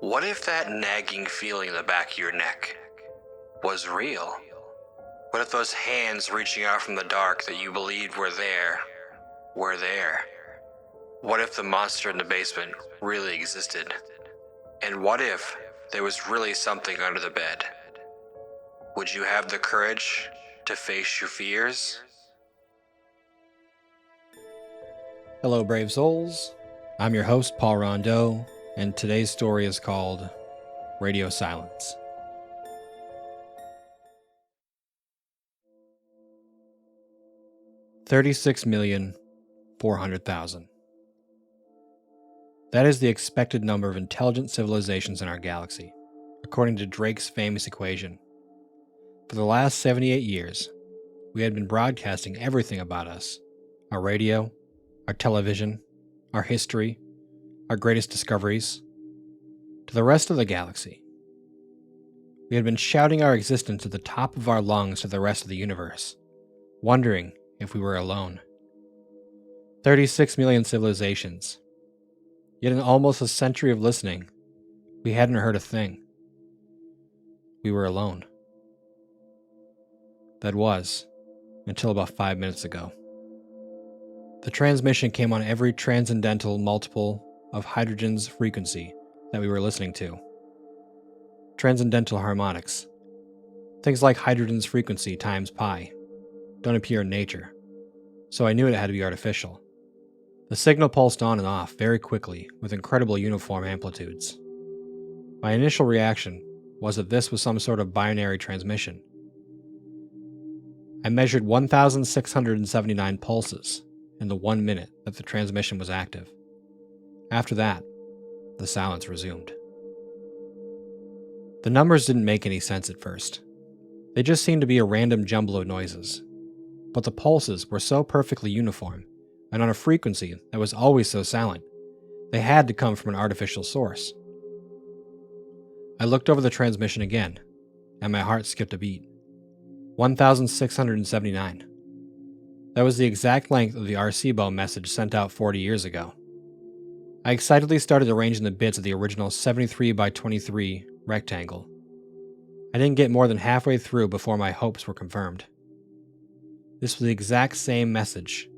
What if that nagging feeling in the back of your neck was real? What if those hands reaching out from the dark that you believed were there were there? What if the monster in the basement really existed? And what if there was really something under the bed? Would you have the courage to face your fears? Hello, brave souls. I'm your host, Paul Rondeau, and today's story is called Radio Silence. $36,400,000. That is the expected number of intelligent civilizations in our galaxy, according to Drake's famous equation. For the last 78 years, we had been broadcasting everything about us: our radio, our television, our history, our greatest discoveries, to the rest of the galaxy. We had been shouting our existence at the top of our lungs to the rest of the universe, wondering if we were alone. 36 million civilizations. Yet in almost a century of listening, we hadn't heard a thing. We were alone. That was, until about 5 minutes ago. The transmission came on every transcendental multiple of hydrogen's frequency that we were listening to. Transcendental harmonics. Things like hydrogen's frequency times pi don't appear in nature, so I knew it had to be artificial. The signal pulsed on and off very quickly with incredible uniform amplitudes. My initial reaction was that this was some sort of binary transmission. I measured 1,679 pulses in the 1 minute that the transmission was active. After that, the silence resumed. The numbers didn't make any sense at first. They just seemed to be a random jumble of noises. But the pulses were so perfectly uniform, and on a frequency that was always so silent, they had to come from an artificial source. I looked over the transmission again, and my heart skipped a beat. 1,679. That was the exact length of the Arecibo message sent out 40 years ago. I excitedly started arranging the bits of the original 73 by 23 rectangle. I didn't get more than halfway through before my hopes were confirmed. This was the exact same message,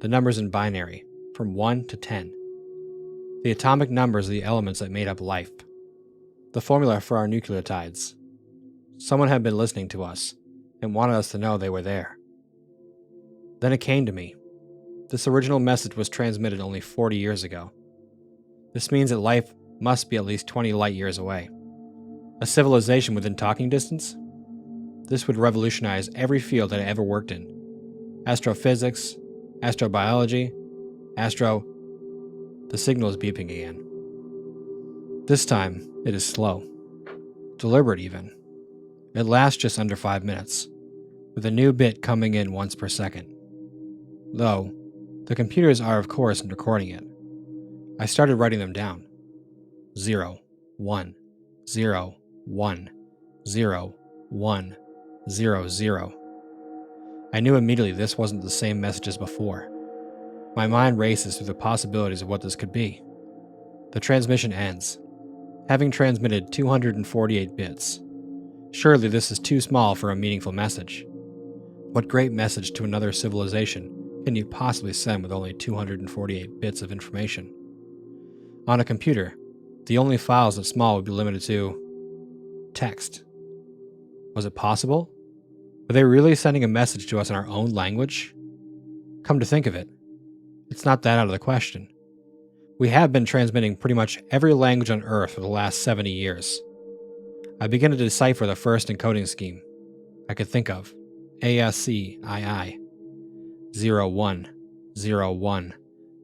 the numbers in binary, from 1 to 10. The atomic numbers of the elements that made up life. The formula for our nucleotides. Someone had been listening to us and wanted us to know they were there. Then it came to me. This original message was transmitted only 40 years ago. This means that life must be at least 20 light years away. A civilization within talking distance? This would revolutionize every field that I ever worked in. Astrophysics, astrobiology, The signal is beeping again. This time, it is slow. Deliberate even. It lasts just under 5 minutes, with a new bit coming in once per second. Though, the computers are of course recording it. I started writing them down. 0, 1, 0, 1, 0, 1, 0, 0. I knew immediately this wasn't the same message as before. My mind races through the possibilities of what this could be. The transmission ends, having transmitted 248 bits. Surely this is too small for a meaningful message. What great message to another civilization can you possibly send with only 248 bits of information? On a computer, the only files that small would be limited to text. Was it possible? Were they really sending a message to us in our own language? Come to think of it, it's not that out of the question. We have been transmitting pretty much every language on Earth for the last 70 years. I began to decipher the first encoding scheme I could think of. ASCII. 0, 1, 0, 1,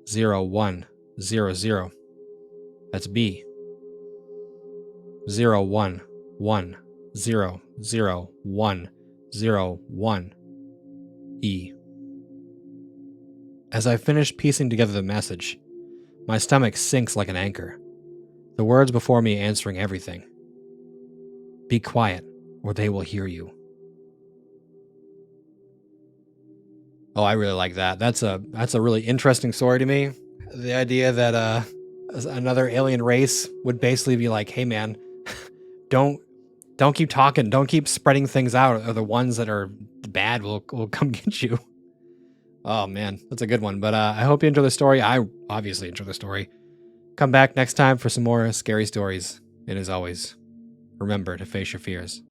0, 1, 0, 0. That's B. 0, 1, 1, 0, 0, 1, 0, 1. E. As I finish piecing together the message, my stomach sinks like an anchor, the words before me answering everything. Be quiet, or they will hear you. Oh, I really like that. That's a really interesting story to me. The idea that another alien race would basically be like, hey man, don't keep talking, don't keep spreading things out, or the ones that are bad will come get you. Oh man, that's a good one. But I hope you enjoy the story. I obviously enjoy the story. Come back next time for some more scary stories. And as always, remember to face your fears.